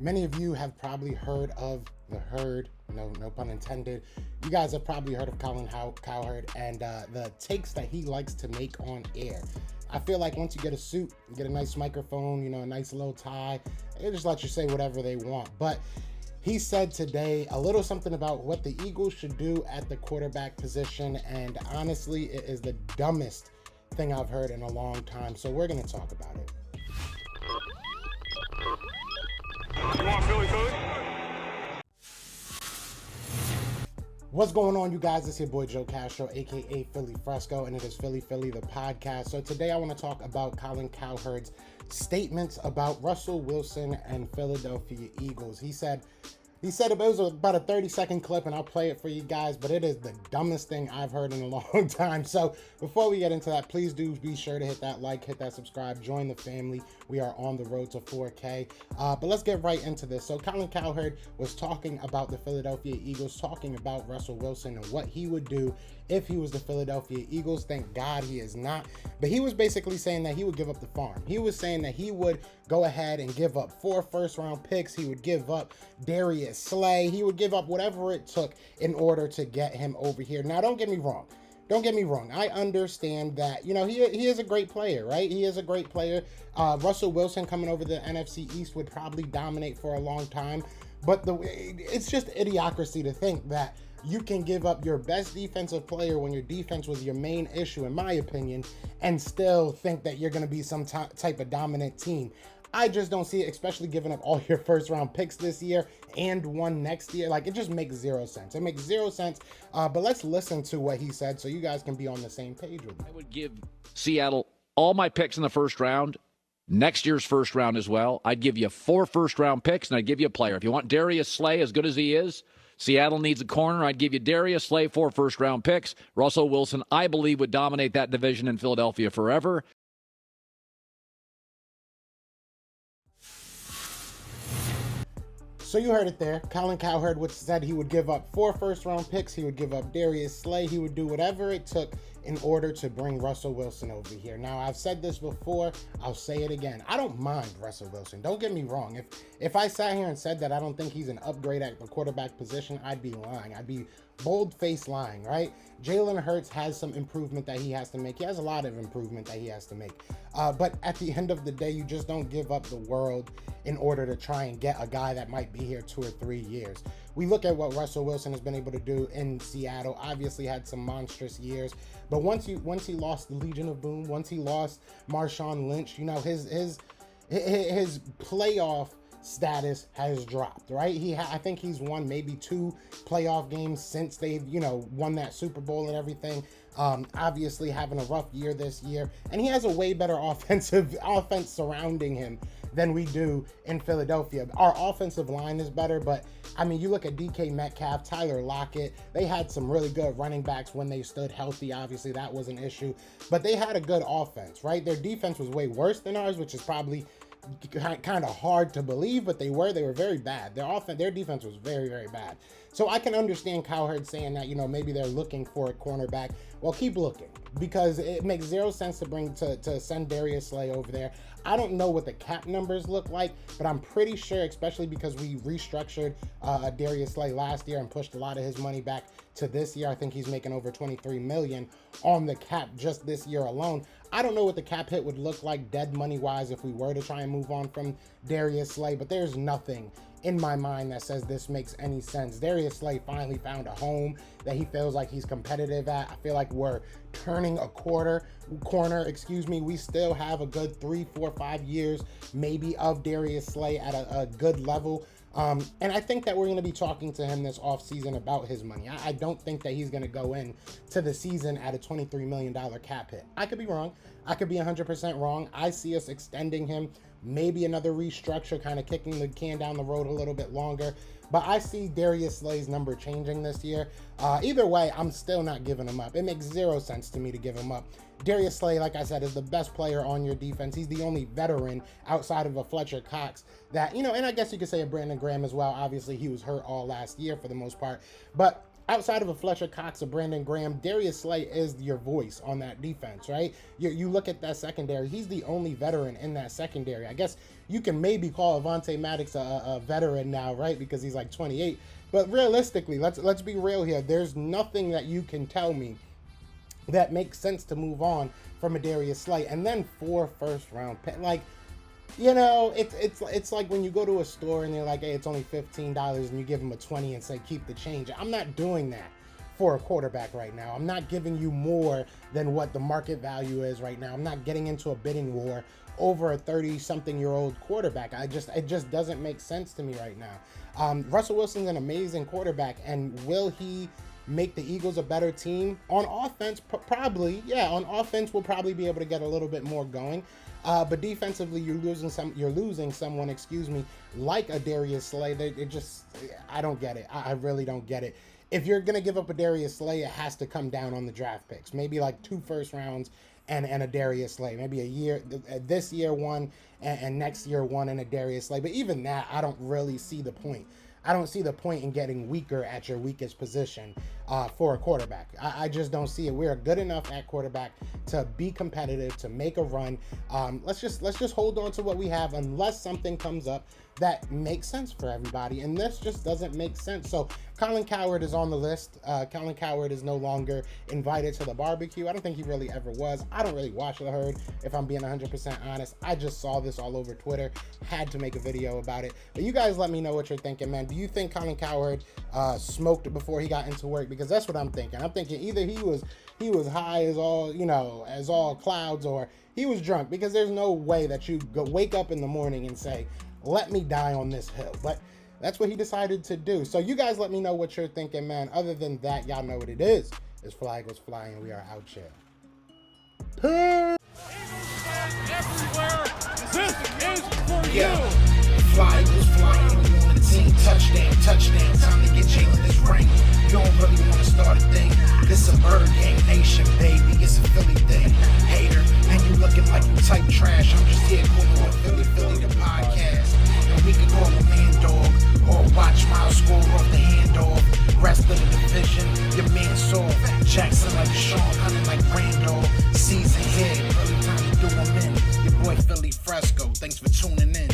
Many of you have probably heard of the herd, no pun intended. You guys have probably heard of Colin Cowherd and the takes that he likes to make on air. I feel like once you get a suit, you get a nice microphone, a nice little tie, they just let you say whatever they want. But he said today a little something about what the Eagles should do at the quarterback position, and honestly, it is the dumbest thing I've heard in a long time, so we're going to talk about it. You want Philly Philly? What's going on, you guys? It's your boy Joe Castro, aka Philly Fresco, and it is Philly Philly, the podcast. So today I want to talk about Colin Cowherd's statements about Russell Wilson and Philadelphia Eagles. He said it was about a 30-second clip, and I'll play it for you guys, but it is the dumbest thing I've heard in a long time. So before we get into that, please do be sure to hit that like, hit that subscribe, join the family. We are on the road to 4K. But let's get right into this. So Colin Cowherd was talking about the Philadelphia Eagles, talking about Russell Wilson and what he would do if he was the Philadelphia Eagles. Thank God he is not. But he was basically saying that he would give up the farm. He was saying that he would go ahead and give up 4 first-round picks. He would give up Darius, Slay. He would give up whatever it took in order to get him over here. Now, don't get me wrong. I understand that, he is a great player, right? He is a great player. Russell Wilson coming over the NFC East would probably dominate for a long time. But it's just idiocracy to think that you can give up your best defensive player when your defense was your main issue, in my opinion, and still think that you're going to be some type of dominant team. I just don't see it, especially giving up all your first-round picks this year and one next year. Like, it just makes zero sense. It makes zero sense. But let's listen to what he said so you guys can be on the same page with me. I would give Seattle all my picks in the first round, next year's first round as well. I'd give you 4 first-round picks, and I'd give you a player. If you want Darius Slay, as good as he is, Seattle needs a corner. I'd give you Darius Slay, 4 first-round picks. Russell Wilson, I believe, would dominate that division in Philadelphia forever. So you heard it there. Colin Cowherd said he would give up 4 first-round picks. He would give up Darius Slay. He would do whatever it took in order to bring Russell Wilson over here. Now, I've said this before. I'll say it again. I don't mind Russell Wilson. Don't get me wrong. If I sat here and said that I don't think he's an upgrade at the quarterback position, I'd be lying. I'd be bold-faced lying, right? Jalen Hurts has some improvement that he has to make. He has a lot of improvement that he has to make. But at the end of the day, you just don't give up the world in order to try and get a guy that might be here 2 or 3 years. We look at what Russell Wilson has been able to do in Seattle. Obviously had some monstrous years, but once he lost the Legion of Boom, once he lost Marshawn Lynch, his playoff status has dropped, right? I think he's won maybe 2 playoff games since they've, won that Super Bowl and everything. Obviously having a rough year this year, and he has a way better offense surrounding him than we do in Philadelphia. Our offensive line is better, but I mean, you look at DK Metcalf, Tyler Lockett, they had some really good running backs when they stood healthy. Obviously that was an issue, but they had a good offense, right? Their defense was way worse than ours, which is probably kind of hard to believe, but they were very bad. Their defense was very, very bad. So I can understand Cowherd saying that, maybe they're looking for a cornerback. Well, keep looking, because it makes zero sense to send Darius Slay over there. I don't know what the cap numbers look like, but I'm pretty sure, especially because we restructured Darius Slay last year and pushed a lot of his money back to this year. I think he's making over $23 million on the cap just this year alone. I don't know what the cap hit would look like dead money wise if we were to try and move on from Darius Slay, but there's nothing in my mind that says this makes any sense. Darius Slay finally found a home that he feels like he's competitive at. I feel like we're turning a corner. We still have a good 3, 4, 5 years maybe of Darius Slay at a good level. And I think that we're going to be talking to him this offseason about his money. I don't think that he's going to go in to the season at a $23 million cap hit. I could be wrong. I could be 100% wrong. I see us extending him, maybe another restructure, kind of kicking the can down the road a little bit longer. But I see Darius Slay's number changing this year. Either way, I'm still not giving him up. It makes zero sense to me to give him up. Darius Slay, like I said, is the best player on your defense. He's the only veteran outside of a Fletcher Cox that, and I guess you could say a Brandon Graham as well. Obviously, he was hurt all last year for the most part. But outside of a Fletcher Cox or Brandon Graham, Darius Slay is your voice on that defense, right? You look at that secondary, he's the only veteran in that secondary. I guess you can maybe call Avonte Maddox a veteran now, right? Because he's like 28. But realistically, let's be real here. There's nothing that you can tell me that makes sense to move on from a Darius Slay. And then 4 first-round picks. Like, you know, it's like when you go to a store and they're like, hey, it's only $15, and you give them a 20 and say, keep the change. I'm not doing that for a quarterback right now. I'm not giving you more than what the market value is right now. I'm not getting into a bidding war over a 30-something-year-old quarterback. It just doesn't make sense to me right now. Russell Wilson's an amazing quarterback, and will he make the Eagles a better team? On offense, probably. Yeah, on offense, we'll probably be able to get a little bit more going. But defensively, you're losing someone, like a Darius Slay. I don't get it. I really don't get it. If you're gonna give up a Darius Slay, it has to come down on the draft picks. Maybe like 2 first rounds and a Darius Slay. Maybe this year 1 and next year 1 and a Darius Slay. But even that, I don't really see the point. I don't see the point in getting weaker at your weakest position for a quarterback. I just don't see it. We're good enough at quarterback to be competitive, to make a run. Let's just hold on to what we have unless something comes up that makes sense for everybody. And this just doesn't make sense. So Colin Cowherd is on the list. Colin Cowherd is no longer invited to the barbecue. I don't think he really ever was. I don't really watch the Herd, if I'm being 100% honest. I just saw this all over Twitter. Had to make a video about it. But you guys let me know what you're thinking, man. Do you think Colin Cowherd smoked before he got into work? Because that's what I'm thinking. I'm thinking either he was high as all clouds, or he was drunk, because there's no way that you wake up in the morning and say, let me die on this hill. But that's what he decided to do. So you guys let me know what you're thinking, man. Other than that, y'all know what it is. It's Fly Eagles Flying, and we are out here. Everywhere. This is for you. Fly Eagles Flying, we on the team. Touchdown. Time to get Jalen this ring. You don't really want to start a thing. This a Bird Gang Nation, baby. It's a Philly thing. Hater, and you looking like you type trash. I'm just here cool on Philly the podcast. And we can call a man dog, or watch Miles score off the handoff. Rest of the division, your man soft. Jackson like Sean, hunting like Randall. Season here, early time to do them in. Your boy Philly Fresco, thanks for tuning in.